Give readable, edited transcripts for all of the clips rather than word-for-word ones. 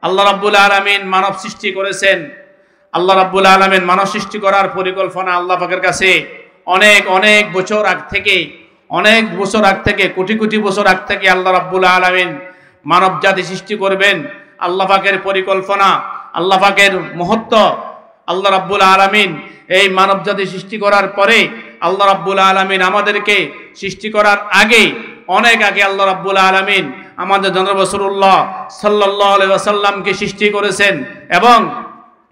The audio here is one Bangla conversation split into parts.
আল্লাহ রাব্বুল আলামিন মানব সৃষ্টি করেছেন। আল্লাহ রাব্বুল আলামিন মানব সৃষ্টি করার পরিকল্পনা আল্লাহ পাকের কাছে অনেক বছর আগ থেকে কোটি কোটি বছর আগ থেকে আল্লাহ রাব্বুল আলামিন মানব জাতি সৃষ্টি করবেন। আল্লাহ পাকের পরিকল্পনা, আল্লাহ পাকের মহত্ব। আল্লাহ রাব্বুল আলামিন এই মানব জাতি সৃষ্টি করার পরে আল্লাহ রাব্বুল আলামিন আমাদেরকে সৃষ্টি করার আগে, অনেক আগে আল্লাহ রাব্বুল আলামিন আমাদের জনাব রাসূলুল্লাহ সাল্লাল্লাহু আলাইহি ওয়াসাল্লামকে সৃষ্টি করেছেন। এবং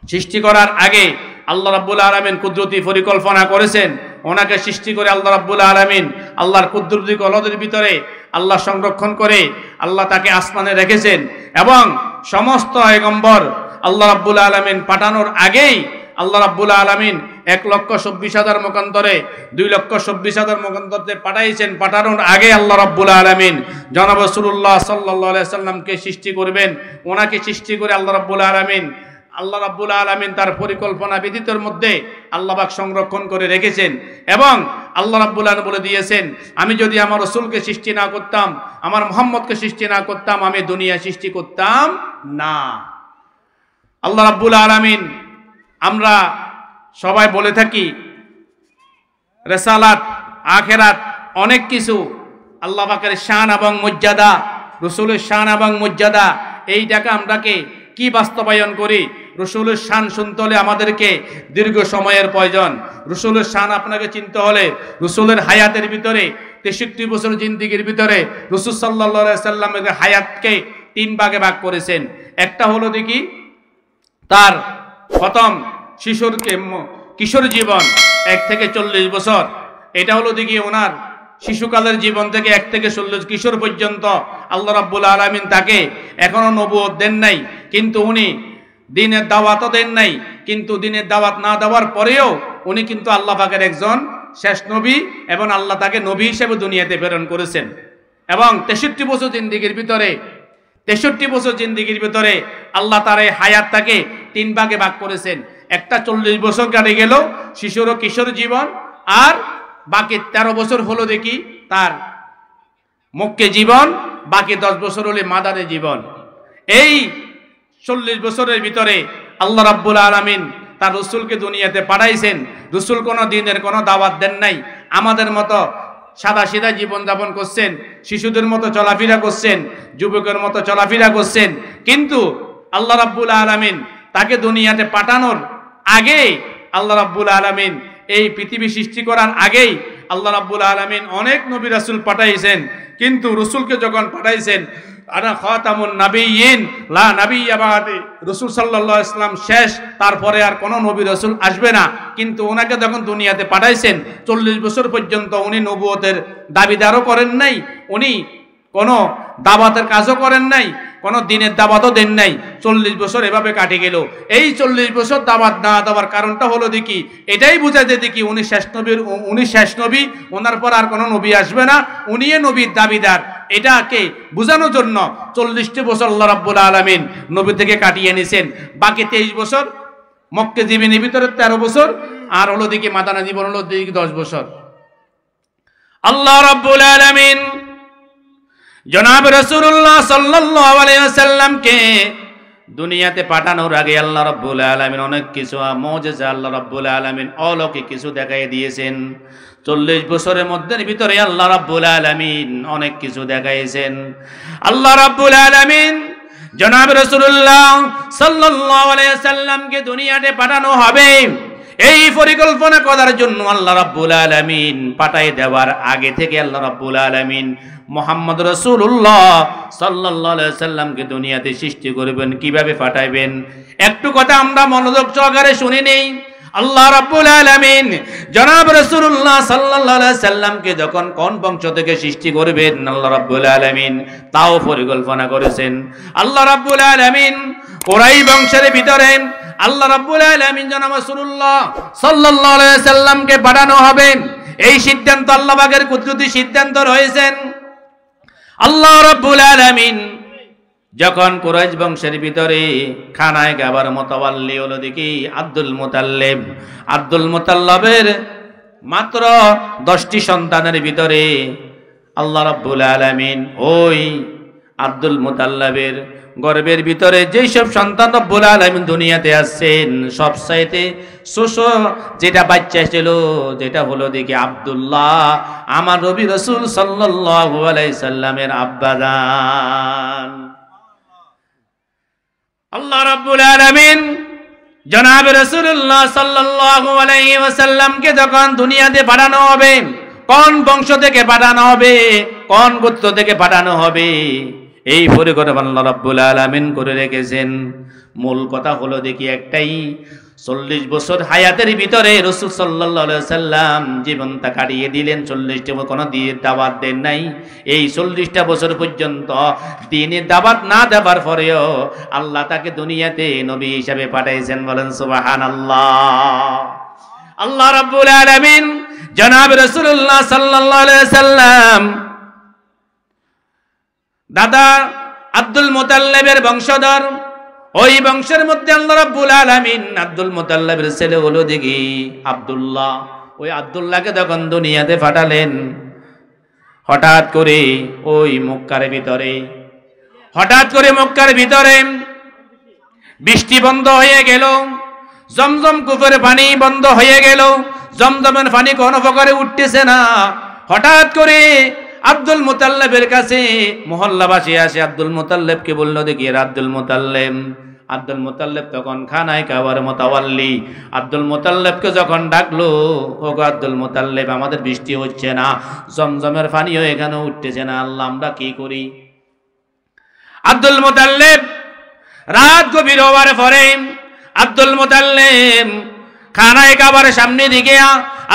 সৃষ্টি করার আগে আল্লাহ রাব্বুল আলামিন কুদরতি পরিকল্পনা করেছেন। ওনাকে সৃষ্টি করে আল্লাহ রাব্বুল আলামিন আল্লাহর কুদরতি কলদের ভিতরে আল্লাহ সংরক্ষণ করে আল্লাহ তাকে আসমানে রেখেছেন। এবং সমস্ত পয়গম্বর আল্লাহ রাব্বুল আলামিন পাঠানোর আগেই আল্লাহ রাব্বুল আলামিন 1,26,000 মকান্তরে 2,26,000 মকান্তরে পাঠাইছেন। পাঠানোর আগে আল্লাহ রাব্বুল আলামিন জনাব রাসূলুল্লাহ সাল্লাল্লাহু আলাইহি ওয়াসাল্লামকে সৃষ্টি করবেন। ওনাকে সৃষ্টি করে আল্লাহ রাব্বুল আলামিন তার পরিকল্পনা বিধিতের মধ্যে আল্লাহ পাক সংরক্ষণ করে রেখেছেন। এবং আল্লাহ রাব্বুল আলামিন বলে দিয়েছেন, আমি যদি আমার রাসূলকে সৃষ্টি না করতাম, আমার মুহাম্মদকে সৃষ্টি না করতাম, আমি দুনিয়া সৃষ্টি করতাম না। আল্লাহ রাব্বুল আলামিন, আমরা সবাই বলে থাকি রিসালাত, আখিরাত, অনেক কিছু আল্লাহ পাকের শান এবং মর্যাদা, রাসূলের শান এবং মর্যাদা, এইটাকে আমরাকে কি বাস্তবায়ন করি? রাসূলের শান শুনতে হলে আমাদেরকে দীর্ঘ সময়ের প্রয়োজন। রাসূলের শান আপনাকে চিনতে হলে রাসূলের হায়াতের ভিতরে 63 বছর জিন্দেগির ভিতরে রাসূল সাল্লাল্লাহু আলাইহি ওয়াসাল্লামের হায়াতকে 3 ভাগে ভাগ করেছেন। একটা হলো দেখি তার প্রথম কিশোর জীবন 1 থেকে 40 বছর, এটা হলো দেখি ওনার শিশুকালের জীবন থেকে 1 থেকে 40 কিশোর পর্যন্ত আল্লাহ রাব্বুল আলামিন তাকে এখনো নবুয়ত দেন নাই, কিন্তু উনি দ্বীনের দাওয়াতও দেন নাই। কিন্তু দ্বীনের দাওয়াত না দেওয়ার পরেও উনি কিন্তু আল্লাহ পাকের একজন শেষ নবী এবং আল্লাহ তাকে নবী হিসেবে দুনিয়াতে প্রেরণ করেছেন। এবং 63 বছর জিন্দেগির ভিতরে আল্লাহ তার এই হায়াতটাকে 3 ভাগে ভাগ করেছেন। একটা 40 বছর কাটে গেল শিশুর ও কিশোর জীবন, আর বাকি 13 বছর হলো দেখি তার মক্কে জীবন, বাকি 10 বছর হলে মাদারে জীবন। এই 40 বছরের ভিতরে আল্লাহ রাব্বুল আলামিন তার রাসূলকে দুনিয়াতে পাঠাইছেন। রাসূল কোনো দিনের কোনো দাওয়াত দেন নাই, আমাদের মতো সাদা সিধা জীবন যাপন করছেন, শিশুদের মতো চলাফেরা করছেন, যুবকের মতো চলাফেরা করছেন। কিন্তু আল্লাহ রাব্বুল আলামিন তাকে দুনিয়াতে পাঠানোর আগে আল্লাহ রাব্বুল আলামিন এই পৃথিবী সৃষ্টি করার আগেই আল্লাহ রাব্বুল আলামিন অনেক নবী রাসূল পাঠাইছেন। কিন্তু রাসূলকে যখন পাঠাইছেন, আনা খাতামুন নাবিয়্যিন লা নাবিয়্যা বাদি, রাসূল সাল্লাল্লাহু আলাইহি ওয়াসাল্লাম শেষ, তারপরে আর কোনো নবী রাসূল আসবে না। কিন্তু ওনাকে যখন দুনিয়াতে পাঠাইছেন 40 বছর পর্যন্ত উনি নবুয়তের দাবিদারও করেন নাই, উনি কোনো দাওয়াতের কাজও করেন নাই, কোনো দিনের দাওয়াতও দেন নাই। 40 বছর এভাবে কাটে গেল। এই 40 বছর দাওয়াত না দেওয়ার কারণটা হলো দেখি এটাই বুঝাইতে দেখি উনি শেষ নবী, ওনার পর আর কোনো নবী আসবে না, উনি নবীর দাবিদার। এটাকে বোঝানোর জন্য 40টি বছর আল্লাহ রাব্বুল আলামিন নবী থেকে কাটিয়ে নিয়েছেন। বাকি 23 বছর মক্কে জীবনের ভিতরে 13 বছর, আর হলো দেখি মাদানা জীবন হলো দেখি 10 বছর। আল্লাহ রাব্বুল আলামিন জনাব রাসূলুল্লাহ সাল্লাল্লাহু আলাইহি ওয়াসাল্লামকে দুনিয়াতে পাঠানোর আগে আল্লাহ রাব্বুল আলামিন অনেক কিছু মুজিজা, আল্লাহ রাব্বুল আলামিন অলৌকিক কিছু দেখাই দিয়েছেন। 40 বছরের মধ্যে ভিতরে আল্লাহ রাব্বুল আলামিন অনেক কিছু দেখাইছেন। আল্লাহ রাব্বুল আলামিন জনাব রাসূলুল্লাহ সাল্লাল্লাহু আলাইহি ওয়াসাল্লামকে দুনিয়াতে পাঠানো হবে, এই পরিকল্পনা করার জন্য আল্লাহ রাব্বুল আলামিন পাঠাই দেওয়ার আগে থেকে আল্লাহ রাব্বুল আলামিন মুহাম্মদ রাসূলুল্লাহ সাল্লাল্লাহু আলাইহি ওয়াসাল্লামকে দুনিয়াতে সৃষ্টি করবেন, কিভাবে পাঠাইবেন একটু কথা আমরা মনোযোগ সহকারে শুনে নেই। আল্লাহ রাব্বুল আলামিন জনাব রাসূলুল্লাহ সাল্লাল্লাহু আলাইহি ওয়াসাল্লামকে যখন কোন বংশ থেকে সৃষ্টি করবেন আল্লাহ রাব্বুল আলামিন তাও পরিকল্পনা করেছেন। আল্লাহ রাব্বুল আলামিন কুরাইশ বংশের ভিতরে আল্লাহ রাব্বুল আলামিন জনাব রাসূলুল্লাহ সাল্লাল্লাহু আলাইহি ওয়াসাল্লামকে পাঠানো হবে, এই সিদ্ধান্ত আল্লাহ পাকের কুদরতি সিদ্ধান্ত রয়েছেন। আল্লাহ রাব্বুল আলামিন যখন কুরাইশ বংশের ভিতরে খানায় গাবার মোতাওয়াল্লি হলো দেখি আব্দুল মুতাল্লিবের মাত্র 10টি সন্তানের ভিতরে আল্লাহ রাব্বুল আলামিন ওই আব্দুল মুতাল্লিবের গর্ভের ভিতরে যেই সব সন্তান রব্বুল আলামিন দুনিয়াতে আসছেন সবচাইতে ছোট যেটা বাচ্চা ছিল যেটা হলো দেখি আব্দুল্লাহ, আমার নবী রাসূল সাল্লাল্লাহু আলাইহি সাল্লামের আব্বাজান। আল্লাহ রাব্বুল আলামিন জনাব রাসূলুল্লাহ সাল্লাল্লাহু আলাইহি ওয়াসাল্লামকে যখন দুনিয়াতে পাঠানো হবে, কোন বংশ থেকে পাঠানো হবে, কোন গোত্র থেকে পাঠানো হবে, এই পরিকল্পনা আল্লাহ রাব্বুল আলামিন করে রেখেছেন। মূল কথা হলো দেখি একটাই, 40 বছর হায়াতের ভিতরে রাসূল সাল্লাল্লাহু আলাইহি সাল্লাম জীবনটা কাটিয়ে দিলেন। 40টা কোনো দিয়ে দাওয়াত দেন নাই। এই 40টা বছর পর্যন্ত দ্বীনের দাওয়াত না দেওয়ার পরেও আল্লাহ তাকে দুনিয়াতে নবী হিসেবে পাঠাইছেন। বলেন সুবহানাল্লাহ। আল্লাহ রাব্বুল আলামিন জনাব রাসূলুল্লাহ সাল্লাল্লাহু আলাইহি সাল্লাম দাদা আব্দুল মুতাল্লিবের বংশধর, ওই বংশের মধ্যে আল্লাহ রাব্বুল আলামিন আব্দুল মুতাল্লিবের ছেলে হলো দেখি আব্দুল্লাহ। ওই আব্দুল্লাহকে যখন দুনিয়াতে পাঠালেন, হঠাৎ করে ওই মক্কার ভিতরে বৃষ্টি বন্ধ হয়ে গেল, জমজম কূপের পানি বন্ধ হয়ে গেল, জমজমের পানি কোনো প্রকারে উঠতেছে না। হঠাৎ করে আব্দুল মুতাল্লিবের কাছে মহল্লাবাসী আসে, আব্দুল মুতাল্লিবকে বলল দেখি আব্দুল মুতাল্লিব তখন খানায় কাবার মোতাওয়াল্লি। আব্দুল মুতাল্লিবকে যখন ডাকলো, ওগো আব্দুল মুতাল্লিব, আমাদের বৃষ্টি হচ্ছে না, জমজমের পানিও এখানে উঠতেছে না, আল্লাহ আমরা কি করি? আব্দুল মুতাল্লিব রাত গভীর হওয়ার পরে আব্দুল মুতাল্লিব খানায় কাবার সামনে দিকে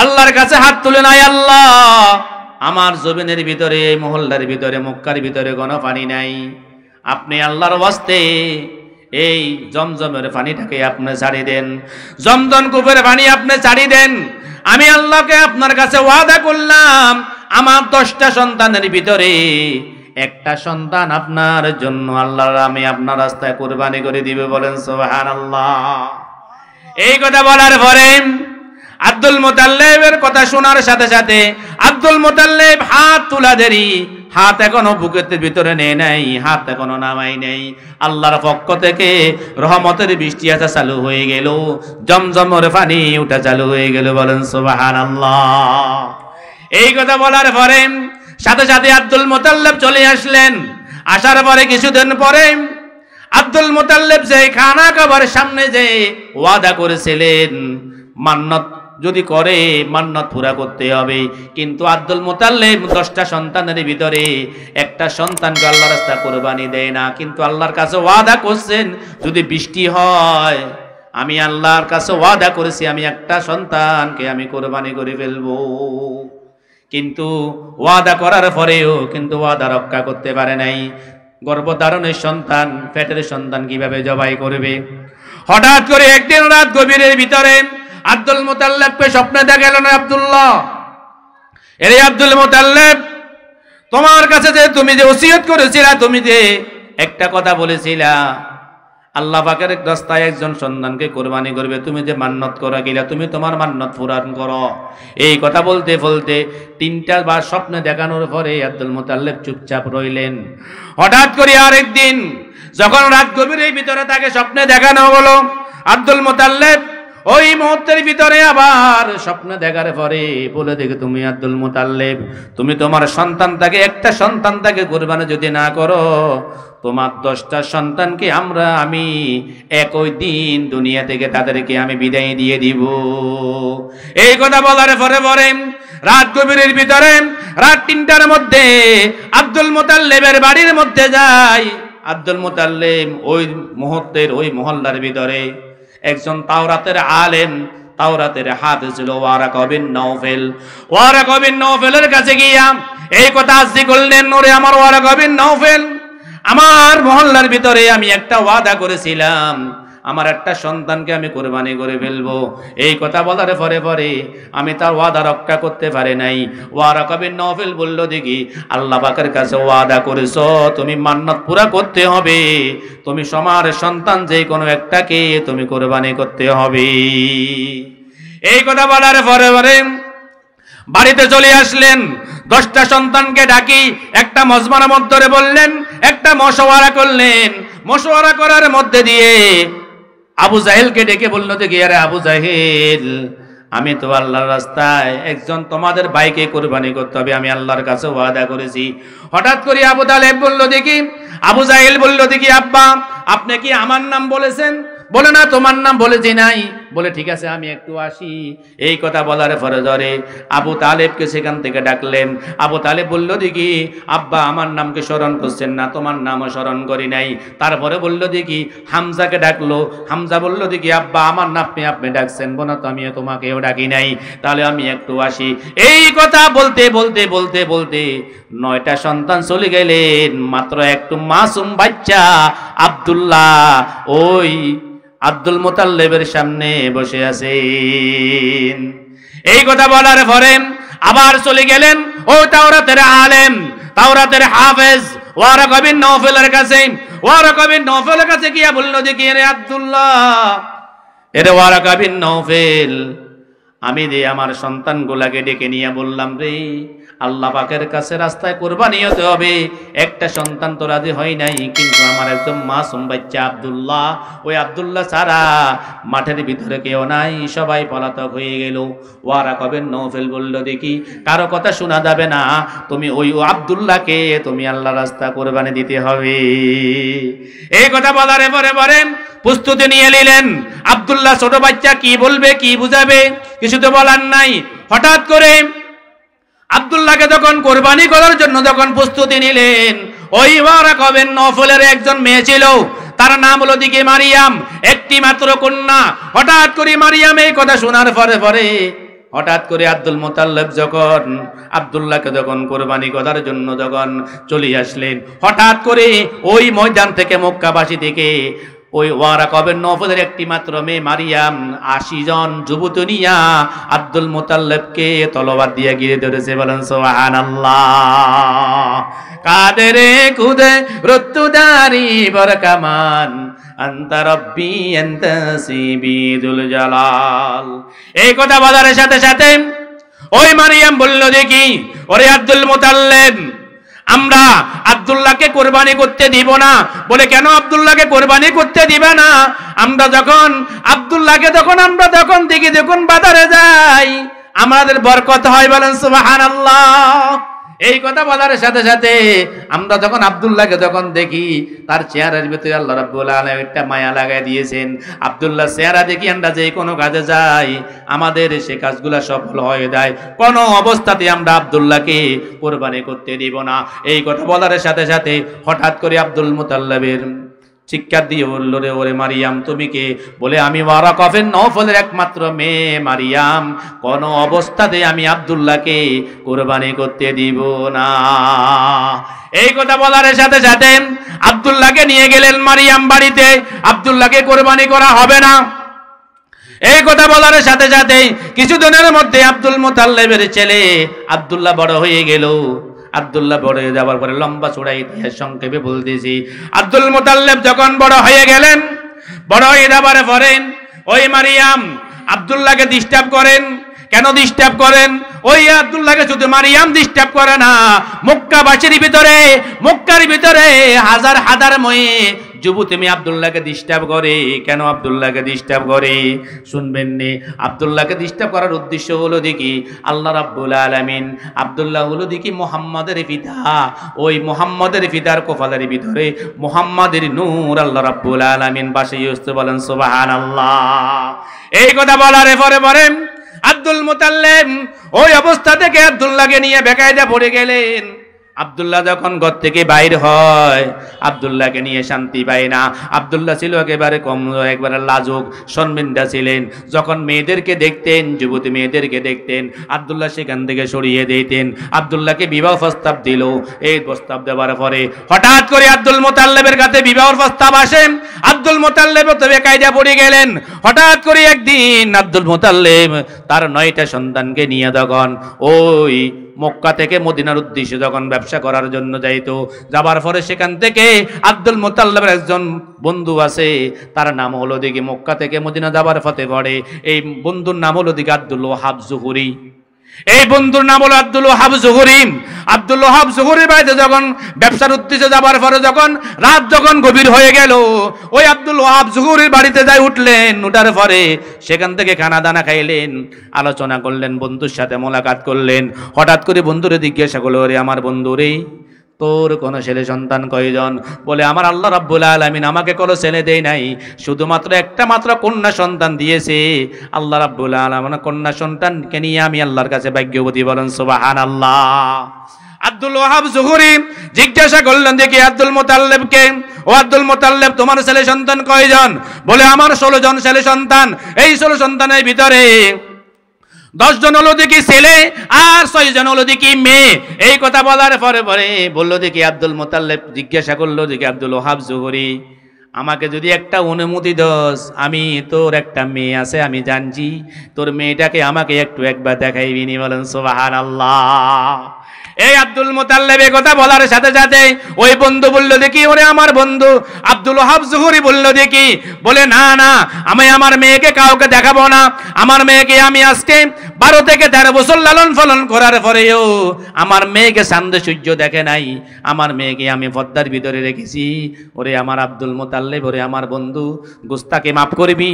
আল্লাহর কাছে হাত তুলে, নাই আল্লাহ, আমার জমিনের ভিতরে, মহল্লার ভিতরে, মক্কার ভিতরে কোনো পানি নাই, আপনি আল্লাহর ওয়াস্তে এই জমজমের পানিটাকে আপনি ছাড়ি দেন, জমজম কূপের পানি আপনি ছাড়ি দেন। আমি আল্লাহকে আপনার কাছে ওয়াদা করলাম, আমার 10টা সন্তানের ভিতরে একটা সন্তান আপনার জন্য আল্লাহর আমি আপনার রাস্তায় কুরবানি করে দিবে। বলেন সুবহানাল্লাহ। এই কথা বলার পরে আব্দুল মুতাল্লিবের কথা শোনার সাথে সাথে আব্দুল মুতাল্লিব হাত তুলা দেরি, হাত এখনো বুকের ভিতরে নেয় নাই, হাত এখনো নামাই নাই। আল্লাহর পক্ষ থেকে রহমতের বৃষ্টি আসা চালু হয়ে গেল, জমজমের পানি উঠা চালু হয়ে গেল। বলেন সুবহানাল্লাহ। এই কথা বলার পরে সাথে সাথে আব্দুল মুতাল্লিব চলে আসলেন। আসার পরে কিছুদিন পরে আব্দুল মুতাল্লিব যে খানা কাবার সামনে যে ওয়াদা করেছিলেন, মান্নত যদি করে মান্নত পুরা করতে হবে, কিন্তু আব্দুল মুতাল্লিব 10টা সন্তানের ভিতরে একটা সন্তানকে আল্লাহর রাস্তায় কুরবানি দেয় না। কিন্তু আল্লাহর কাছে ওয়াদা করছেন, যদি বৃষ্টি হয় আমি আল্লাহর কাছে ওয়াদা করেছি আমি একটা সন্তানকে আমি কুরবানি করে ফেলবো। কিন্তু ওয়াদা করার পরেও কিন্তু ওয়াদা রক্ষা করতে পারে নাই। গর্ভধারণের সন্তান, পেটের সন্তান কিভাবে জবাই করবে? হঠাৎ করে একদিন রাত গভীরের ভিতরে আব্দুল মুতাল্লিবকে স্বপ্নে দেখা গেল, না আব্দুল্লাহ, এরে আব্দুল মুতাল্লিব, তোমার কাছে যে তুমি যে ওসিয়ত করেছিলা, তুমি যে একটা কথা বলেছিলা আল্লাহ পাকের রাস্তায় একজন সন্তানকে কুরবানি করবে, তুমি যে মান্নত করা গেলা, তুমি তোমার মান্নত পূরণ করো। এই কথা বলতে বলতে 3টা বার স্বপ্নে দেখানোর পরে আব্দুল মুতাল্লিব চুপচাপ রইলেন। হঠাৎ করে আরেকদিন যখন রাত গভীরের ভিতরে তাকে স্বপ্নে দেখানো হলো, আব্দুল মুতাল্লিব ওই মুহূর্তের ভিতরে আবার স্বপ্ন দেখার পরে বলে দেখে, তুমি আব্দুল মুতাল্লিব, তুমি তোমার সন্তানটাকে, একটা সন্তানটাকে কুরবানি যদি না করো, তোমার 10টা সন্তানকে আমি একই দিন দুনিয়া থেকে তাদেরকে আমি বিদায় দিয়ে দিব। এই কথা বলার পরে পরে রাত গভীরের ভিতরে রাত 3টার মধ্যে আব্দুল মুতাল্লিবের বাড়ির মধ্যে যায়। আব্দুল মুতাল্লিব ওই মুহূর্তের ওই মহল্লার ভিতরে একজন তাওরাতের আলেম, তাওরাতের হাফেজ ছিল Waraqa bin Nawfal. Waraqa bin নওফেলের কাছে গিয়া এই কথা আরজি করলেন, ওরে আমার ওয়ারাকা বিন নওফেল, আমার মহল্লার ভিতরে আমি একটা ওয়াদা করেছিলাম, আমার একটা সন্তানকে আমি কুরবানি করে ফেলবো। এই কথা বলার পরে পরে আমি তার ওয়াদা রক্ষা করতে পারি নাই। ওয়ারাকা বিন নওফেল বলল, দেখি আল্লাহ পাকের কাছে ওয়াদা করেছো, তুমি মান্নত পুরা করতে হবে, তুমি সমার সন্তান যে কোনো একটাকে তুমি কুরবানি করতে হবে। এই কথা বলার পরে পরে বাড়িতে চলে আসলেন। 10টা সন্তানকে ডাকি একটা মজমার মধ্যে বললেন, একটা মশওয়ারা করলেন, মশওয়ারা করার মধ্যে দিয়ে আবু জাহেলকে ডেকে বলল যে আরে আবু জাহেল, আমি তো আল্লাহর রাস্তায় একজন তোমাদের ভাইকে কুরবানি করতে হবে, আমি আল্লাহর কাছে ওয়াদা করেছি। হঠাৎ করে আবু তালেব বলল দেখি, আবু জাহেল বলল দেখি আব্বা আপনি কি আমার নাম বলেছেন? বলে না তোমার নাম বলেছি নাই। বলে ঠিক আছে আমি একটু আসি। এই কথা বলার পরে ধরে আবু তালেবকে সেখান থেকে ডাকলেন। আবু তালেব বলল দেখি আব্বা আমার নামকে স্মরণ করছেন না, তোমার নামও স্মরণ করি নাই। তারপরে বলল দেখি হামজাকে ডাকলো। হামজা বলল দেখি আব্বা আমার নাম আপনি ডাকছেন, বোনা তো আমি তোমাকেও ডাকি নাই, তাহলে আমি একটু আসি। এই কথা বলতে বলতে বলতে বলতে 9টা সন্তান চলে গেলেন, মাত্র একটু মাসুম বাচ্চা আব্দুল্লাহ ওই আব্দুল মুতাল্লিবের সামনে বসে আছেন। এই কথা বলার পরে আবার চলে গেলেন ও তাওরাতের আলেম, তাওরাতের হাফেজ ওয়ারাকা বিন নওফলের কাছে। ওয়ারাকা বিন নওফলের কাছে গিয়া বলল যে কি রে আব্দুল্লাহ, এরে ওয়ারাকা বিন নওফল, আমি যে আমার সন্তানগুলাকে ডেকে নিয়ে বললাম রে আল্লাহ পাকের কাছে রাস্তায় কুরবানি হতে হবে, একটা সন্তান তো রাজি হয় নাই, কিন্তু আমার একদম মাসুম বাচ্চা আব্দুল্লাহ, ওই আব্দুল্লাহ ছাড়া মাঠের ভিতরে কেউ নাই, সবাই পলাতক হয়ে গেল। ওয়ারাকা বিন নওফল বলল দেখি কারো কথা শোনা যাবে না, তুমি ওই আব্দুল্লাহকে তুমি আল্লাহ রাস্তা কুরবানি দিতে হবে। এই কথা বলার পরে পরে প্রস্তুতি নিয়ে নিলেন। আব্দুল্লাহ ছোট বাচ্চা কি বলবে কি বুঝাবে কিছু তো বলার নাই। হঠাৎ করে আব্দুল্লাহকে যখন কোরবানি করার জন্য যখন প্রস্তুতি নিলেন, ওই ওয়ারাকা বিন নওফলের একজন মেয়ে ছিল, তার নাম হলো দিকে মারিয়াম, একটি মাত্র কন্যা। হঠাৎ করে মারিয়াম এই কথা শোনার পরে পরে হঠাৎ করে আব্দুল মুতাল্লিব যখন আব্দুল্লাহকে যখন কোরবানি করার জন্য যখন চলে আসলেন, হঠাৎ করে ওই ময়দান থেকে মক্কাবাসী থেকে ওই ওয়ারাকা বিন নওফলের একটি মাত্র মেয়ে মারিয়াম 80 জন যুবতী নিয়া আব্দুল মুতাল্লিবকে তলোয়ার দিয়ে ঘিরে ধরেছে। বলেন সুবহানাল্লাহ। কাদেরে খুদে রত্তুদারি বরকামান আনতা রব্বি আনতা সিবিদুল জালাল। এই কথা বলার সাথে সাথে ওই মারিয়াম বলল দেখি ওরে আব্দুল মুতাল্লিব, আমরা আব্দুল্লাহকে কোরবানি করতে দিব না। বলে কেন আব্দুল্লাহকে কোরবানি করতে দিবে না? আমরা যখন আব্দুল্লাহকে আমরা যখন দেখি যখন বাজারে যাই আমাদের বরকত হয়। বলেন সুবহানাল্লাহ। এই কথা বলার সাথে সাথে আমরা যখন আব্দুল্লাহকে যখন দেখি তার চেহারার ভিতরে আল্লাহ রাব্বুল আলামিন একটা মায়া লাগাই দিয়েছেন। আব্দুল্লাহ চেহারা দেখি আমরা যে কোনো কাজে যাই আমাদের সে কাজগুলা সফল হয়ে যায়। কোনো অবস্থাতে আমরা আব্দুল্লাহকে কোরবানি করতে দিব না। এই কথা বলার সাথে সাথে হঠাৎ করে আব্দুল মুতাল্লিবের চিৎকার দিয়ে বলল রে ওরে মারিয়াম তুমি কে? বলে আমি ওয়ারাকা বিন নওফলের একমাত্র মেয়ে মারিয়াম, কোন অবস্থাতে আমি আব্দুল্লাহকে কুরবানি করতে দিব না। এই কথা বলার সাথে সাথে আব্দুল্লাহকে নিয়ে গেলেন মারিয়াম বাড়িতে। আব্দুল্লাহকে কুরবানি করা হবে না। এই কথা বলার সাথে সাথে কিছুদিনের মধ্যে আব্দুল মুতাল্লিবের ছেলে আব্দুল্লাহ বড় হয়ে গেল। আব্দুল্লাহ বড় হয়ে যাওয়ার পরে লম্বা চূড়া ইতিহাস সংক্ষেপে বলতেছি, আব্দুল মুতাল্লিব যখন বড় হয়ে গেলেন, বড় হয়ে যাওয়ার পরে ওই মারিয়াম আব্দুল্লাহকে ডিস্টার্ব করেন। কেন ডিস্টার্ব করেন? ওই আব্দুল্লাহকে শুধু মারিয়াম ডিস্টার্ব করে না, মক্কাবাসীর ভিতরে মক্কার ভিতরে হাজার হাজার ময়ে যুবতী মেয়ে আব্দুল্লাহকে ডিস্টার্ব করে। কেন আব্দুল্লাহকে ডিস্টার্ব করে শুনবেন নে। আব্দুল্লাহকে ডিস্টার্ব করার উদ্দেশ্য হলো দেখি আল্লাহ রাব্বুল আলামিন, আব্দুল্লাহ হলো দেখি মুহাম্মাদের পিতা। ওই মুহাম্মাদের পিতার কপালের ভিতরে মুহাম্মাদের নূর আল্লাহ রাব্বুল আলামিন বাসে ইউসতে। বলেন সুবহানাল্লাহ। এই কথা বলার পরে পরে আব্দুল মুতাল্লিব ওই অবস্থা থেকে আব্দুল্লাহকে নিয়ে বেকায়দা পড়ে গেলেন। আব্দুল্লাহ যখন ঘর থেকে বাইর হয় আব্দুল্লাহকে নিয়ে শান্তি পায় না। আব্দুল্লাহ ছিল একেবারে কমজোর, একবারে লাজুক, শর্মিন্দা ছিলেন। যখন মেয়েদেরকে দেখতেন, যুবতী মেয়েদেরকে দেখতেন, আব্দুল্লাহ সেখান থেকে সরিয়ে দিতেন। আব্দুল্লাহকে বিবাহ প্রস্তাব দিল। এই প্রস্তাব দেওয়ার পরে হঠাৎ করে আব্দুল মুতাল্লিবের কাছে বিবাহের প্রস্তাব আসে। আব্দুল মুতাল্লিব তো বেকায়দা পড়ে গেলেন। হঠাৎ করে একদিন আব্দুল মুতাল্লিব তার 9টা সন্তানকে নিয়ে যখন ওই মক্কা থেকে মদিনার উদ্দেশ্যে যখন ব্যবসা করার জন্য যাইতো, যাবার পরে সেখান থেকে আব্দুল মুতাল্লিবের একজন বন্ধু আছে, তার নাম হলো দিকে মক্কা থেকে মদিনা যাবার পথে পড়ে। এই বন্ধুর নাম হলো দিকে আব্দুল ওয়াহাব জুহুরি। এই বন্ধুর নাম হলো আব্দুল ওয়াহাব জুহরি। আব্দুল ওয়াহাব জুহরির বাড়িতে যখন ব্যবসার উদ্দেশ্যে যাবার পরে যখন রাত যখন গভীর হয়ে গেল, ওই আব্দুল ওয়াহাব জুহরির বাড়িতে যাই উঠলেন। উঠার পরে সেখান থেকে খানা দানা খাইলেন, আলোচনা করলেন, বন্ধুর সাথে মোলাকাত করলেন। হঠাৎ করে বন্ধুরে জিজ্ঞাসা করলো, রে আমার বন্ধুরে, তোর কোনো ছেলে সন্তান কয়জন? বলে, আমার আল্লাহ রাব্বুল আলামিন আমাকে কোনো ছেলে দেয় নাই, শুধুমাত্র একটা মাত্র কন্যা সন্তান দিয়েছে। আল্লাহ রাব্বুল আলামিন কন্যা সন্তানকে নিয়ে আমি আল্লাহর কাছে ভাগ্যবতী। বলেন সুবহানাল্লাহ। আব্দুল ওয়াহাব জুহরি জিজ্ঞাসা করলেন, দেখি আব্দুল মুতাল্লিবকে, ও আব্দুল মুতাল্লিব, তোমার ছেলে সন্তান কয়জন? বলে, আমার 16 জন ছেলে সন্তান। এই 16 সন্তানের ভিতরে 10 জন হলো দেখি ছেলে আর 6 জন হলো দেখি মেয়ে। এই কথা বলার পরে পরে বললো দেখি আব্দুল মুতাল্লিব জিজ্ঞাসা করলো, দেখি আব্দুল ওয়াহাব জুহরি, আমাকে যদি একটা অনুমতি দস, আমি তোর একটা মেয়ে আছে আমি জানছি, তোর মেয়েটাকে আমাকে একবার দেখাইবিনি। বলেন সুবহানাল্লাহ। এই আব্দুল মুতাল্লিব এই কথা বলার সাথে সাথে ওই বন্ধু বলল, দেখি ওরে আমার বন্ধু আব্দুল ওয়াহাব জুহরি বলল দেখি, বলে, না না, আমি আমার মেয়েকে কাউকে দেখাবো না। আমার মেয়েকে আমি আজকে 12 থেকে 13 বছর লালন পালন করার পরেও আমার মেয়েকে চাঁদ সূর্য দেখে নাই। আমার মেয়েকে আমি পর্দার ভিতরে রেখেছি। ওরে আমার আব্দুল মুতাল্লিব, ওরে আমার বন্ধু, গুস্তাকে মাফ করবি,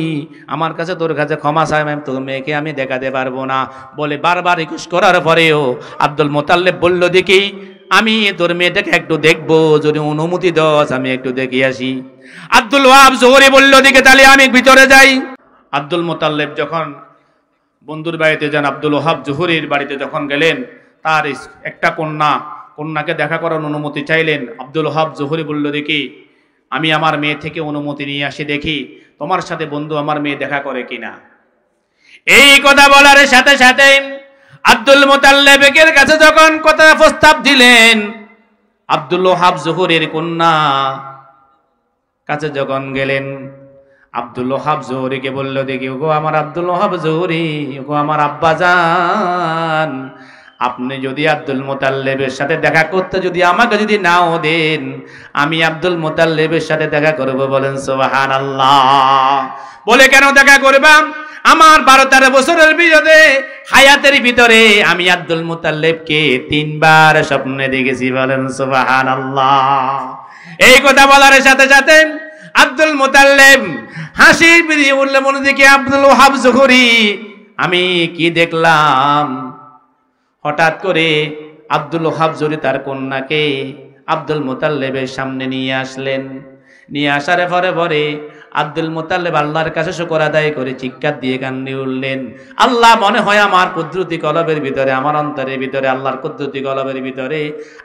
আমার কাছে তোর কাছে ক্ষমা চাই, তোর মেয়েকে আমি দেখাতে পারবো না। বলে বারবার রিকোয়েস্ট করার পরেও আব্দুল মুতাল্লিব বলল, দেখি আমি তোর মেয়েটাকে একটু দেখবো, যদি অনুমতি দস আমি একটু দেখে আসি। আব্দুল ওয়াহাব জুহরি বলল, দেখে তাহলে আমি ভিতরে যাই। আব্দুল মুতাল্লিব যখন বন্ধুর বাড়িতে যান, আব্দুল ওয়াহাব জুহরির বাড়িতে যখন গেলেন, তার একটা কন্যাকে দেখা করার অনুমতি চাইলেন। আব্দুল ওয়াহাব জুহরি বলল, দেখি আমি আমার মেয়ে থেকে অনুমতি নিয়ে আসি, দেখি তোমার সাথে বন্ধু আমার মেয়ে দেখা করে কিনা। এই কথা বলার সাথে সাথে আব্দুল মুতাল্লিবের কাছে যখন কথা প্রস্তাব দিলেন, আব্দুল ওয়াহাব জুহরির কন্যা কাছে যখন গেলেন, আব্দুল ওয়াহাব জুহরিকে বলল, দেখি ওগো আমার আব্দুল ওয়াহাব জুহরি, ওগো আমার আব্বাজান, আপনি যদি আব্দুল মুতাল্লিবের সাথে দেখা করতে যদি আমাকে যদি নাও দেন, আমি আব্দুল মুতাল্লিবের সাথে দেখা করব। বলেন সুবহানাল্লাহ। বলে, কেন দেখা করবা? আমার 12-13 বছরের ভিতরে হায়াতের ভিতরে আমি আব্দুল মুতাল্লিবকে 3 বার স্বপ্নে দেখেছি। বলেন সুবহানাল্লাহ। এই কথা বলার সাথে সাথে আব্দুল মুতাল্লিব হাসি বেরিয়ে বলল, মনে দেখি আব্দুল ওয়াহাব জুহরি, আমি কি দেখলাম? হঠাৎ করে আব্দুল ওয়াহাব জুহরি তার কন্যাকে আব্দুল মুতাল্লিবের সামনে নিয়ে আসলেন। নিয়ে আসার পরে পরে আব্দুল মুতাল্লিব আল্লাহর কাছে শুকর আদায় করে চিৎকার দিয়ে কান্দি উঠলেন, আল্লাহ, মনে হয় আমার কুদরতি কলবের ভিতরে, আমার অন্তরের ভিতরে, আল্লাহর কুদরতি কলবের ভিতরে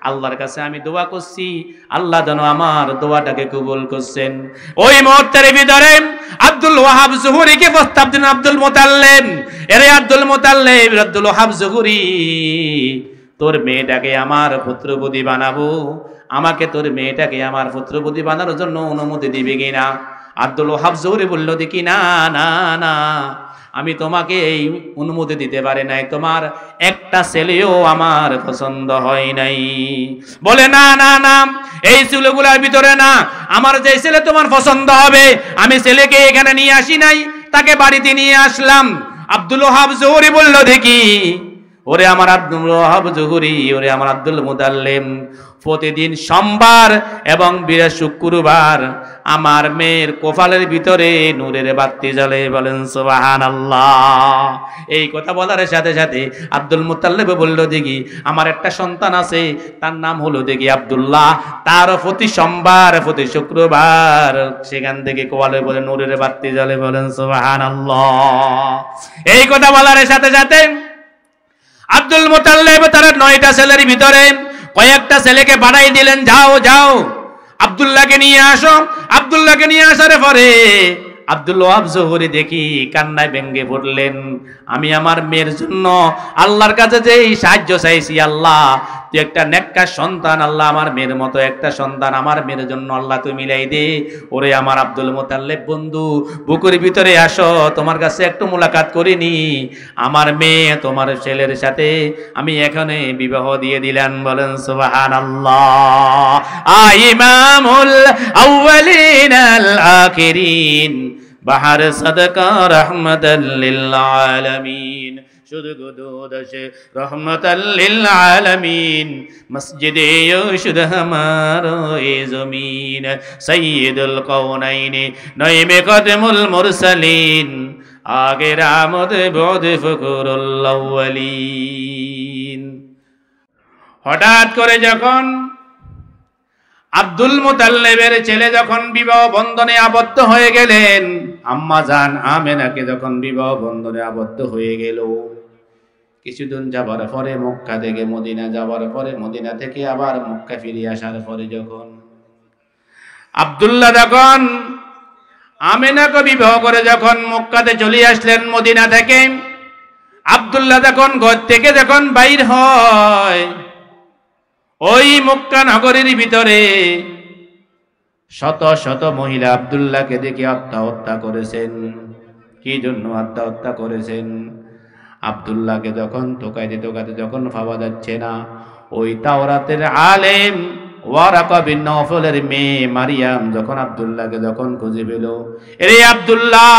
আল্লাহর কাছে আমি দোয়া করছি, আল্লাহ যেন আমার দোয়াটাকে কবুল করছেন। ওই মুহূর্তের ভিতরে আব্দুল ওয়াহাব জুহরিকে প্রস্তাব দিলেন আব্দুল মুতাল্লিব, এরে আব্দুল মুতাল্লিব, আব্দুল ওয়াহাব জুহরি, তোর মেয়েটাকে আমার পুত্রবধূ বানাবো, আমাকে তোর মেয়েটাকে আমার পুত্রবধূ বানানোর জন্য অনুমতি দিবে কিনা? আব্দুল ওয়াহাব জুহরি বলল, দেখি না না না, আমি তোমাকে এই অনুমতি দিতে পারি নাই, তোমার একটা ছেলেও আমার পছন্দ হয় নাই। বলে, না না না, এই ছেলেগুলোর ভিতরে না, আমার যে ছেলে তোমার পছন্দ হবে, আমি ছেলেকে এখানে নিয়ে আসি নাই, তাকে বাড়িতে নিয়ে আসলাম। আব্দুল ওয়াহাব জুহরি বলল, দেখি ওরে আমার আব্দুল ওয়াহাব জুহরি, ওরে আমার আব্দুল মুতাল্লিব, প্রতিদিন সোমবার এবং শুক্রবার আমার মেয়ের কপালের ভিতরে নূরের বাতি জ্বলে। বলেন সুবহানাল্লাহ। এই কথা বলার সাথে সাথে আব্দুল মুতাল্লিব বলল, দেখি আমার একটা সন্তান আছে, তার নাম হলো দেখি আব্দুল্লাহ, তার প্রতি সোমবার প্রতি শুক্রবার সেখান থেকে কপালের ভিতরে নূরের বাতি জ্বলে। বলেন সুবহানাল্লাহ। এই কথা বলার সাথে সাথে আব্দুল মুতাল্লিব তার 9টা ছেলের ভিতরে কয়েকটা ছেলেকে বাড়াই দিলেন, যাও যাও আব্দুল্লাহকে নিয়ে আসো। আব্দুল্লাহকে নিয়ে আসার পরে আব্দুল ওয়াহাব জুহরি দেখি কান্নায় ভেঙে পড়লেন, আমি আমার মেয়ের জন্য আল্লাহর কাছে যে সাহায্য চাইছি, আল্লাহ তুই একটা নেককার সন্তান, আল্লাহ আমার মেয়ের মতো একটা সন্তান আমার মেয়ের জন্য আল্লাহ তুই মিলাই দে। ওরে আমার আব্দুল মুতাল্লিব বন্ধু, বুকের ভিতরে আসো, তোমার কাছে একটু মোলাকাত করিনি, আমার মেয়ে তোমার ছেলের সাথে আমি এখানে বিবাহ দিয়ে দিলাম। বলেন সুবহানাল্লাহ। ইমামুল আউয়ালিন আল আখিরিন, বাহার সাদকা রাহমাতাল লিল আলামিন। शुद्ध रहमतल्लिल आलमीन मस्जिदे युशुद हमारो ए ज़मीन सय्यदुल कौनैन नईमे क़दमुल मुरसलीन आगे रामद बहुत फखरुल अव्वलीन। हठाৎ করে যখন আব্দুল মুতাল্লিবের ছেলে যখন বিবাহ বন্ধনে আবদ্ধ হয়ে গেলেন, আম্মা জান আমেনাকে যখন বিবাহ বন্ধনে আবদ্ধ হয়ে গেল, কিছুদিন যাবার পরে মক্কা থেকে মদিনা যাবার পরে, মদিনা থেকে আবার মক্কা ফিরে আসার পরে যখন আব্দুল্লাহ যখন আমেনাকে বিবাহ করে যখন মক্কাতে চলে আসলেন মদিনা থেকে, আব্দুল্লাহ যখন ঘর থেকে যখন বাইর হয়, ওই মক্কা নগরীর ভিতরে শত শত মহিলা আব্দুল্লাহকে দেখে আত্মহত্যা করেছেন। কি জন্য আত্মহত্যা করেছেন? আব্দুল্লাহকে যখন টোকাইতে যখন পাওয়া যাচ্ছে না, ওই তাওরাতের আলেম ওয়ারাকা বিন নওফলের মেয়ে মারিয়াম যখন আব্দুল্লাহকে যখন খুঁজে পেল, এরে আব্দুল্লাহ,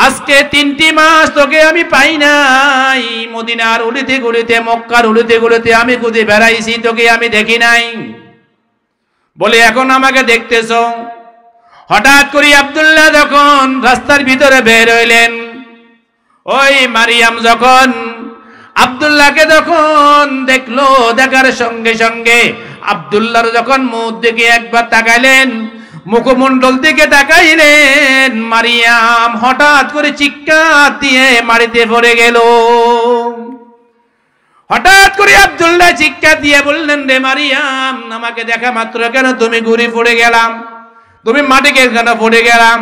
আজকে 3টি মাস তোকে আমি পাই নাই, মদিনার উলিতে গুলিতে মক্কার উলিতে গুলিতে আমি খুঁজে বেড়াইছি, তোকে আমি দেখি নাই, বলে এখন আমাকে দেখতেছ। হঠাৎ করে আব্দুল্লাহ যখন রাস্তার ভিতরে বের হইলেন, ওই মারিয়াম যখন আব্দুল্লাহকে যখন দেখলো, দেখার সঙ্গে সঙ্গে আব্দুল্লাহর যখন মুখ দিকে একবার তাকাইলেন, মুখমণ্ডল দিকে তাকাইলেন, মারিয়াম হঠাৎ করে চিৎকার দিয়ে মাটিতে পড়ে গেল। হঠাৎ করে আব্দুল্লাহ চিৎকার দিয়ে বললেন, রে মারিয়াম, আমাকে দেখা মাত্র কেন তুমি ঘুরে পড়ে গেলাম, তুমি মাটিকে কেন পড়ে গেলাম?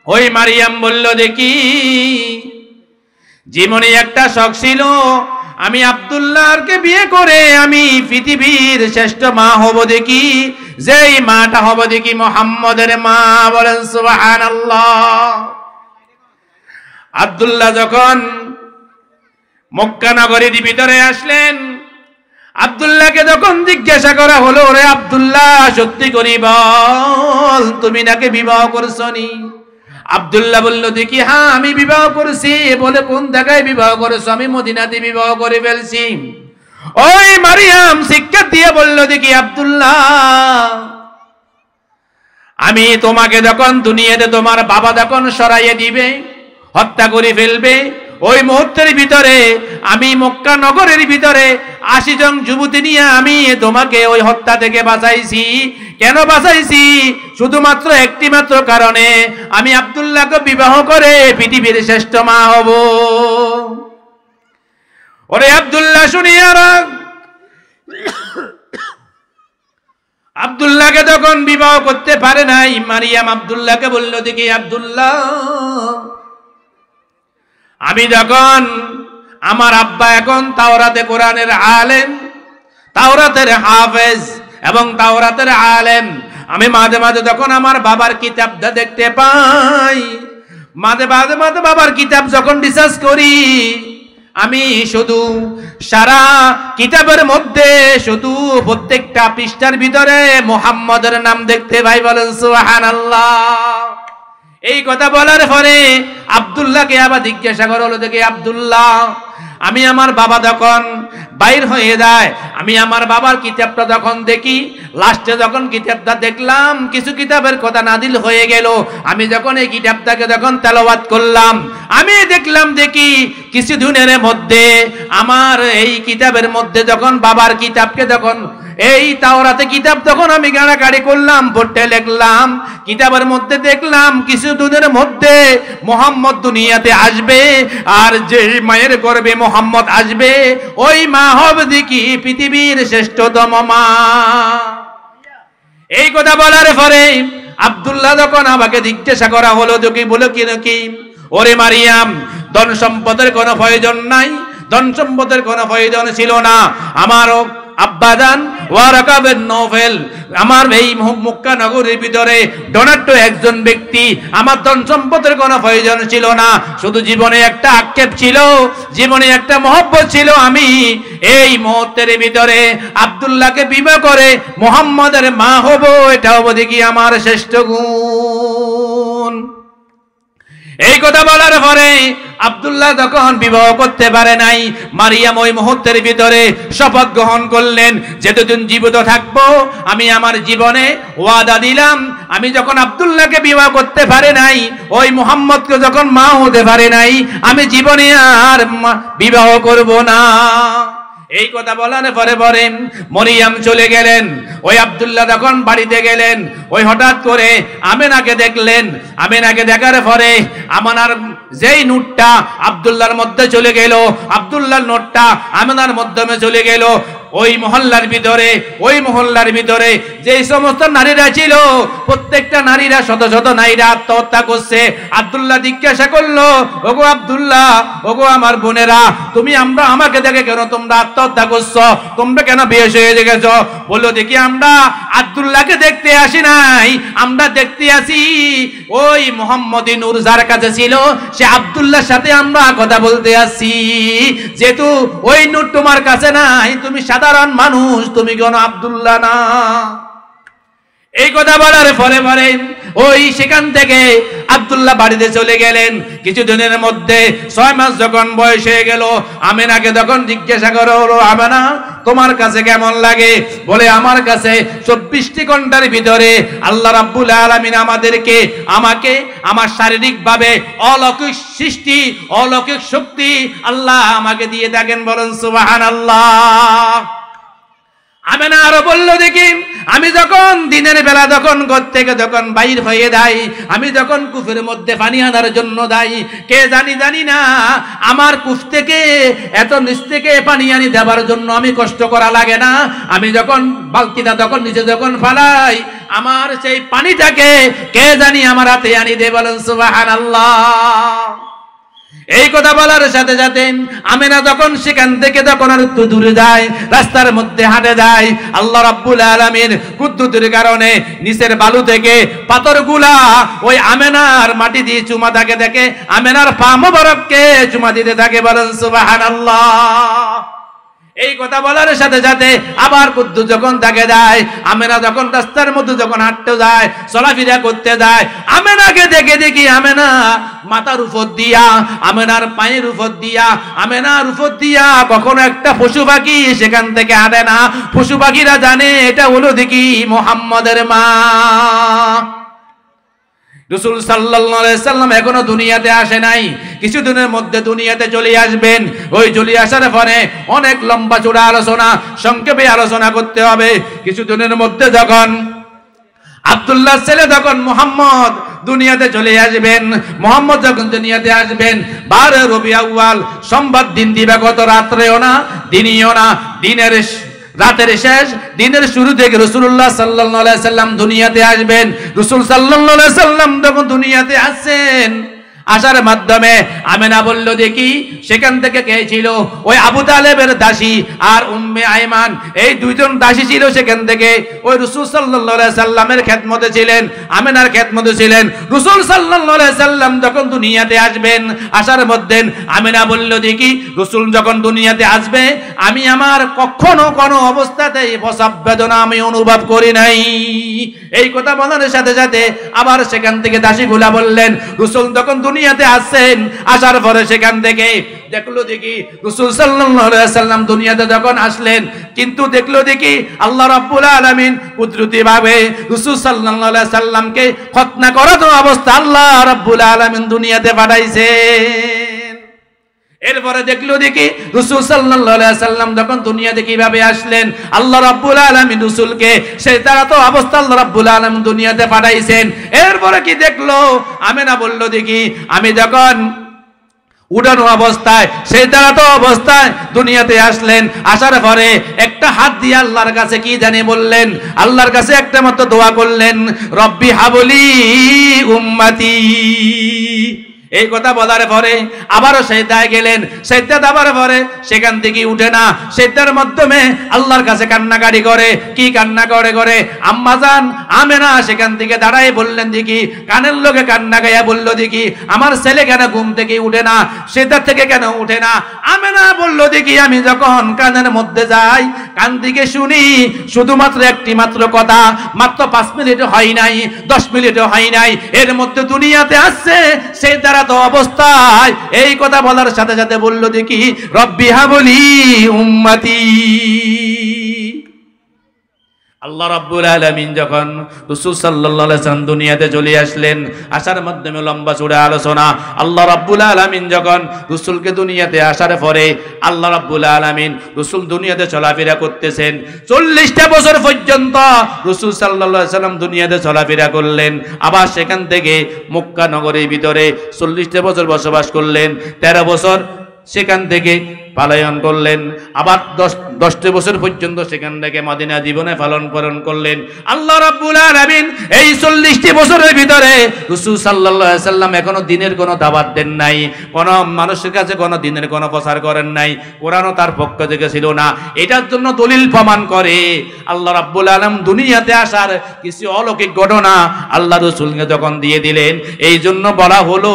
ওই মারিয়াম বলল, দেখি জীবনে একটা শখ ছিল, আমি আব্দুল্লাহকে বিয়ে করে আমি পৃথিবীর শ্রেষ্ঠ মা হব, দেখি যেই মাটা হব দেখি মুহাম্মদের মা। বলেন সুবহানাল্লাহ। আব্দুল্লাহ যখন মক্কা নগরীর ভিতরে আসলেন, আব্দুল্লাহকে যখন জিজ্ঞাসা করা হলো, রে আব্দুল্লাহ, সত্যি করি বল, তুমি নাকি বিবাহ করছনি? আব্দুল্লাহ বলল, দেখি হ্যাঁ আমি বিবাহ করেছি। বলে, কোন জায়গায় বিবাহ করেছো? আমি মদিনাতে বিবাহ করে ফেলছি। ওই মারিয়াম শিক্ষা দিয়ে বলল, দেখি আব্দুল্লাহ, আমি তোমাকে যখন দুনিয়াতে তোমার বাবা যখন সরাইয়ে দিবে, হত্যা করে ফেলবে, ওই মুহূর্তের ভিতরে আমি মক্কা নগরের ভিতরে 80 জন যুবতী নিয়ে আমি তোমাকে ওই হত্যা থেকে বাঁচাইছি। কেন বাঁচাইছি? শুধুমাত্র একটি মাত্র কারণে, আমি আব্দুল্লাহকে বিবাহ করে পৃথিবীর শ্রেষ্ঠ মা হব। ওরে আব্দুল্লাহ শুনিয়া রাখ, আব্দুল্লাহকে যখন বিবাহ করতে পারে নাই, মারিয়াম আব্দুল্লাহকে বলল, দেখি আব্দুল্লাহ, আমি যখন আমার আব্বা এখন তাওরাতে কোরআনের আলেম, তাওরাতের হাফেজ এবং তাওরাতের আলেম, আমি মাঝে মাঝে যখন আমার বাবার কিতাবটা দেখতে পাই, মাঝে মাঝে বাবার কিতাব যখন রিসার্চ করি, আমি শুধু সারা কিতাবের মধ্যে শুধু প্রত্যেকটা পৃষ্ঠার ভিতরে মুহাম্মদের নাম দেখতে পাই। বলেন সুবহানাল্লাহ। এই কথা বলার পরে আব্দুল্লাহকে আবার জিজ্ঞাসা করা হলো, দেখি আব্দুল্লাহ, আমি আমার বাবা যখন বাইর হয়ে যায়, আমি আমার বাবার কিতাবটা যখন দেখি, লাস্টে যখন কিতাবটা দেখলাম কিছু কিতাবের কথা নাদিল হয়ে গেল, আমি যখন এই কিতাবটাকে যখন তেলাওয়াত করলাম, আমি দেখলাম দেখি কিছুদিনের মধ্যে আমার এই কিতাবের মধ্যে যখন বাবার কিতাবকে যখন এই তাওরাতে কিতাব তখন আমি গাড়াগাড়ি করলাম, পড়তে লিখলাম, কিতাবের মধ্যে দেখলাম কিছু দিনের মধ্যে মুহাম্মদ দুনিয়াতে আসবে, আর যে মায়ের গর্ভে মুহাম্মদ আসবে, ওই মা হবে দেখি পৃথিবীর শ্রেষ্ঠতম মা। এই কথা বলার পরে আব্দুল্লাহ যখন আমাকে জিজ্ঞাসা করা হলো, দেখি বলো কি নাকি, ওরে মারিয়াম, ধন সম্পদের কোনো প্রয়োজন নাই, ধন সম্পদের কোনো প্রয়োজন ছিল না। আমারও আব্বাজান ওয়ারাকা বিন নওফল আমার এই মক্কা নগরীর ভিতরে ডোনাট্য একজন ব্যক্তি, আমার ধন সম্পদের কোনো প্রয়োজন ছিল না, শুধু জীবনে একটা আক্ষেপ ছিল, জীবনে একটা মহব্বত ছিল, আমি এই মুহূর্তের ভিতরে আব্দুল্লাহকে বিবাহ করে মুহাম্মাদের মা হব, এটা হবো দেখি আমার শ্রেষ্ঠ গুণ। এই কথা বলার পরে আব্দুল্লাহ যখন বিবাহ করতে পারে নাই, মারিয়াম ওই মুহূর্তের ভিতরে শপথ গ্রহণ করলেন, যতদিন জীবিত থাকবো আমি আমার জীবনে ওয়াদা দিলাম, আমি যখন আব্দুল্লাহকে বিবাহ করতে পারে নাই, ওই মুহাম্মদকে যখন মা হতে পারে নাই, আমি জীবনে আর বিবাহ করব না। এই কথা বলার পরে পরে মরিয়াম চলে গেলেন। ওই আব্দুল্লাহ যখন বাড়িতে গেলেন, ওই হঠাৎ করে আমেনাকে দেখলেন। আমেনাকে দেখার পরে আমানার যেই নূরটা আব্দুল্লাহর মধ্যে চলে গেল, আব্দুল্লাহর নূরটা আমেনার মাধ্যমে চলে গেল। ওই মহল্লার ভিতরে যে সমস্ত নারীরা ছিল, প্রত্যেকটা নারীরা, শত শত নারীরা আত্মহত্যা করছে। আব্দুল্লাহ জিজ্ঞাসা করলো, ওগো আব্দুল্লাহ, ওগো আমার বোনেরা, তুমি আমাকে দেখে কেন তোমরা আত্মহত্যা করছো? তোমরা কেন বেশ হয়ে গেছো? বললো, দেখি আমরা আব্দুল্লাহকে দেখতে আসি নাই, আমরা দেখতে আসি ওই মুহাম্মদী নূর যার কাছে ছিল, সে আব্দুল্লাহর সাথে আমরা কথা বলতে আসি। যেহেতু ওই নূর তোমার কাছে নাই, তুমি সাধারণ মানুষ, তুমি কেন আব্দুল্লাহ না? এই কথা বলার পরে পরে ওই সেখান থেকে আব্দুল্লাহ বাড়িতে চলে গেলেন। কিছুদিনের মধ্যে 6 মাস যখন বয়স হয়ে গেল, আমেনাকে তখন জিজ্ঞাসা করো, আমেনা তোমার কাছে কেমন লাগে? বলে, আমার কাছে 24টি ঘন্টার ভিতরে আল্লাহ রাব্বুল আলামিন আমাকে আমার শারীরিক ভাবে অলৌকিক সৃষ্টি, অলৌকিক শক্তি আল্লাহ আমাকে দিয়ে থাকেন। বলেন সুবহানাল্লাহ। আমেনা আরো বললো, দেখি আমি যখন দিনের বেলা যখন ঘর থেকে যখন বাইর হয়ে যাই, আমি যখন কূপের মধ্যে পানি আনার জন্য যাই, কে জানি না আমার কূপ থেকে এত নিচ থেকে পানি আনি দেওয়ার জন্য আমি কষ্ট করা লাগে না। আমি যখন বালতিটা তখন নিচে যখন ফালাই, আমার সেই পানিটাকে কে জানি আমার হাতে আনি দে। বলেন সুবহানাল্লাহ। এই কথা বলার সাথে সাথে আমেনা যখন সেখান থেকে যখন আর একটু দূরে যায়, রাস্তার মধ্যে হাঁটে যায়, আল্লাহ রাব্বুল আলামিন কুদরতের কারণে নিচের বালু থেকে পাথরগুলা ওই আমেনার মাটি দিয়ে চুমা থাকে, দেখে আমেনার পা মোবারককে চুমা দিতে থাকে। বলেন সুবহানাল্লাহ। এই কথা বলার সাথে সাথে আবার কুদ্দুস যখন তাকে যায়, আমেনা যখন রাস্তার মধ্যে যখন হাঁটতে যায়, চলাফেরা করতে যায়, আমেনাকে দেখে দেখি আমেনা মাথার উপর দিয়া, আমেনার পায়ের উপর দিয়া, আমেনার উপর দিয়া কখনো একটা পশু পাখি সেখান থেকে হাঁটে না। পশু পাখিরা জানে এটা হলো দেখি মুহাম্মদের মা। রাসূল সাল্লাল্লাহু আলাইহি সাল্লাম এখনো দুনিয়াতে আসে নাই, কিছুদিনের মধ্যে দুনিয়াতে চলে আসবেন। ওই চলে আসার পরে অনেক লম্বা চূড়া আলোচনা, সংক্ষেপে আলোচনা করতে হবে। কিছুদিনের মধ্যে যখন আব্দুল্লাহ ছেলে যখন মুহাম্মদ দুনিয়াতে চলে আসবেন, মুহাম্মদ যখন দুনিয়াতে আসবেন 12 রবিউল আউয়াল সোমবার দিন দিবাগত রাত্রেও না, দিনেও না, রাতের শেষ দিনের শুরু থেকে রাসূলুল্লাহ সাল্লাল্লাহু আলাইহি সাল্লাম দুনিয়াতে আসবেন। রাসূল সাল্লাল্লাহু আলাইহি সাল্লাম যখন দুনিয়াতে আসেন, আসার মাধ্যমে আমেনা বলল, দেখি সেখান থেকে কে ছিল? ওই আবু তালেবের দাসী আর উম্মে আইমান, এই দুইজন দাসী ছিল সেখান থেকে। ওই রাসূল সাল্লাল্লাহু আলাইহি সাল্লামের খেদমতে ছিলেন, আমেনার খেদমতে ছিলেন। রাসূল সাল্লাল্লাহু আলাইহি সাল্লাম যখন দুনিয়াতে আসবেন, আসার মধ্যে আমেনা বলল, দেখি রাসূল যখন দুনিয়াতে আসবে, আমি আমার কখনো কোনো অবস্থাতেই প্রসব বেদনা আমি অনুভব করি নাই। এই কথা বলার সাথে সাথে আবার সেখান থেকে দাসীগুলা বললেন, রাসূল যখন দুনিয়াতে আসেন, আসার পরে সেখান থেকে দেখলো দেখি রাসূল সাল্লাল্লাহু আলাইহি সাল্লাম দুনিয়াতে যখন আসলেন, কিন্তু দেখলো দেখি আল্লাহ রাব্বুল আলামিন কুদরতি ভাবে রাসূল সাল্লাল্লাহু আলাইহি সাল্লামকে খতনা করা তো অবস্থা আল্লাহ রাব্বুল আলামিন দুনিয়াতে পাঠাইছেন। এরপরে দেখলো দেখি রাসূল সাল্লাল্লাহু আলাইহি সাল্লাম যখন দুনিয়াতে কিভাবে আসলেন, আল্লাহ রাব্বুল আলামিন রাসূলকে সেই তারা তো অবস্থা আল্লাহ রাব্বুল আলামিন দুনিয়াতে পাঠাইছেন। এরপরে কি দেখলো? আমেনা বলল, দেখি আমি যখন উড়ানো অবস্থায়, সেই তারা তো অবস্থায় দুনিয়াতে আসলেন। আসার পরে একটা হাত দিয়ে আল্লাহর কাছে কি জানি বললেন, আল্লাহর কাছে একটা মতো দোয়া করলেন, রব্বি হাবলি উম্মতি। এই কথা বলার পরে আবারও সেজদায় গেলেন। সেজদা দেওয়ার পরে সেখান থেকে উঠে না, সেজদার মাধ্যমে আল্লাহর কাছে কান্নাকাটি করে। কি কান্না করে আম্মাজান আমেনা সেখান থেকে দাঁড়ায় বললেন, দেখি কানের লোকে কান্না গাইয়া বলল, দেখি আমার ছেলে কেন ঘুম থেকে উঠে না, সেজদা থেকে কেন উঠে না? আমেনা বলল, দেখি আমি যখন কানের মধ্যে যাই, কান থেকে শুনি শুধুমাত্র একটি মাত্র কথা, মাত্র 5 মিনিট হয় নাই, 10 মিনিটও হয় নাই, এর মধ্যে দুনিয়াতে আসছে সেই দ্বারা এত অবস্থায় এই কথা বলার সাথে সাথে বলল দেখি রব্বি হাবলি উম্মতি। আল্লাহ রাব্বুল আলামিন যখন রাসূল সাল্লাল্লাহু আলাইহি ওয়াসাল্লাম দুনিয়াতে চলে আসলেন, আসার মাধ্যমে লম্বা চূড়া আলোচনা। আল্লাহ রাব্বুল আলামিন যখন রাসূলকে দুনিয়াতে আসার পরে আল্লাহ রাব্বুল আলামিন রাসূল দুনিয়াতে চলাফেরা করতেছেন 40টা বছর পর্যন্ত রাসূল সাল্লাল্লাহু আলাইহি ওয়াসাল্লাম দুনিয়াতে চলাফেরা করলেন। আবার সেখান থেকে মক্কা নগরীর ভিতরে 40টা বছর বসবাস করলেন। 13 বছর সেখান থেকে পালায়ন করলেন। আবার 10টা বছর পর্যন্ত সেখান থেকে মদিনা জীবনে পালন করলেন। আল্লাহ রাব্বুল আলামিন এই 40টি বছরের ভিতরে রাসূল সাল্লাল্লাহু আলাইহি সাল্লাম এখনো দিনের কোনো দাওয়াত দেন নাই, কোনো মানুষের কাছে কোনো দিনের কোনো প্রচার করেন নাই, কোরআনও তার পক্ষ থেকে ছিল না। এটার জন্য দলিল প্রমাণ করে আল্লাহ রাব্বুল আলামিন দুনিয়াতে আসার কিছু অলৌকিক ঘটনা আল্লাহ রাসূলকে যখন দিয়ে দিলেন। এই জন্য বলা হলো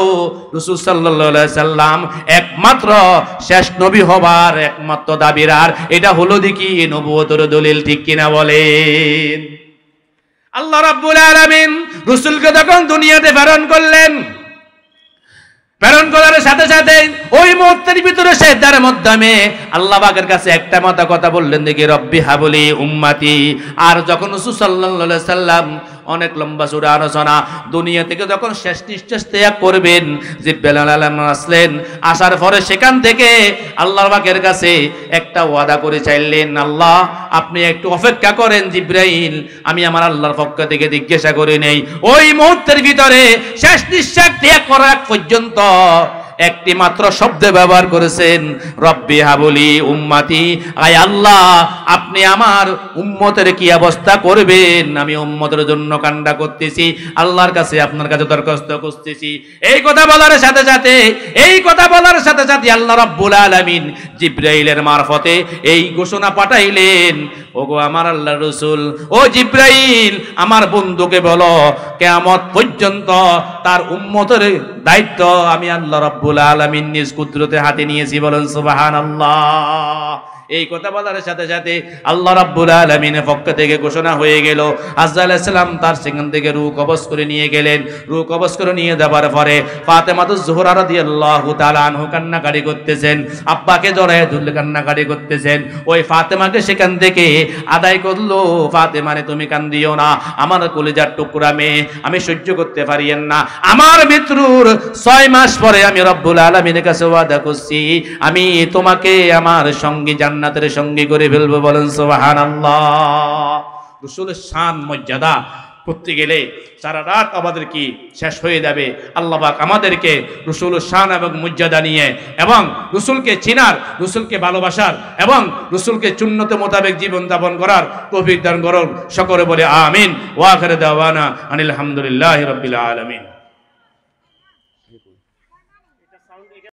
রাসূল সাল্লাল্লাহু আলাইহি সাল্লাম একমাত্র শেষ নবী হবার একমাত্র দাবিদার। এটা হলো দেখি নবুয়তের দলিল, ঠিক কিনা বলেন? আল্লাহ রাব্বুল আলামিন রাসূলকে যখন দুনিয়াতে প্রেরণ করলেন, প্রেরণ করার সাথে সাথে ওই মুহূর্তের ভিতরে সেজদার মাধ্যমে আল্লাহ পাকের কাছে একটা কথা বললেন দেখি রব্বি হাবলি উম্মতি। আর যখন রাসূল সাল্লাল্লাহু আলাইহি সাল্লাম অনেক লম্বা চূড়া আলোচনা, দুনিয়া থেকে যখন শেষ নিঃশ্বাস ত্যাগ করবেন, জিব্রাইল আলাইহিস আসলেন। আসার পরে সেখান থেকে আল্লাহর পাকের কাছে একটা ওয়াদা করে চাইলেন, আল্লাহ আপনি একটু অপেক্ষা করেন জিব্রাইল, আমি আমার আল্লাহর পক্ষ থেকে জিজ্ঞাসা করে নেই। ওই মুহূর্তের ভিতরে শেষ নিঃশ্বাস ত্যাগ করার পর্যন্ত একটি মাত্র শব্দ ব্যবহার করেছেন, রব্বি হাবলি উম্মতি। আয় আল্লাহ আপনি আমার উম্মতের কি অবস্থা করবেন, আমি উম্মতের জন্য কান্না করতেছি, আল্লাহর কাছে আপনার কাছে দরখাস্ত করতেছি। এই কথা বলার সাথে সাথে আল্লাহ রাব্বুল আলামিন জিব্রাইলের মারফতে এই ঘোষণা পাঠাইলেন, ওগো আমার আল্লাহর রাসূল, ও জিব্রাইল আমার বন্ধুকে বলো কিয়ামত পর্যন্ত তার উম্মতের দায়িত্ব আমি আল্লাহ রাব্বুল আলামিন নিজ কুদরতে হাতে নিয়েছি। বলেন সুবহানাল্লাহ। এই কথা বলার সাথে সাথে আল্লাহ রাব্বুল আলামিনের পক্ষ থেকে ঘোষণা হয়ে গেল। আজরাইল আলাইহিস সালাম তার সেখান থেকে রূহ কবজ করে নিয়ে গেলেন। রূহ কবজ করে নিয়ে যাবার পরে ফাতেমাতুজ জোহরা রাদিয়াল্লাহু তাআলা আনহা কান্নাকাটি করতেছেন, আব্বাকে জড়ায় ধরে কান্নাকাটি করতেছেন। ওই ফাতেমাকে সেখান থেকে আদায় করলো, ফাতেমারে তুমি কান্দিও না, আমার কলিজার টুকরা মেয়ে, আমি সহ্য করতে পারিয়েন না। আমার মৃত্যুর 6 মাস পরে আমি রব্বুল আলামিনের কাছে ওয়াদা করছি, আমি তোমাকে আমার সঙ্গী জান্নাতের সঙ্গী করে ফেলবো। বলেন সুবহানাল্লাহ। রাসূলের শান মর্যাদা করতে গেলে সারা রাত আমাদের কি শেষ হয়ে যাবে। আল্লাহ পাক আমাদেরকে রাসূলের শান এবং মর্যাদা নিয়ে এবং রাসূলকে চিনার, রাসূলকে ভালোবাসার এবং রাসূলকে সুন্নত মোতাবেক জীবন যাপন করার তৌফিক দান করুন। সকলে বলে আমিন। ওয়া আখিরু দাওয়ানা আনিল হামদুলিল্লাহি রাব্বিল আলামিন।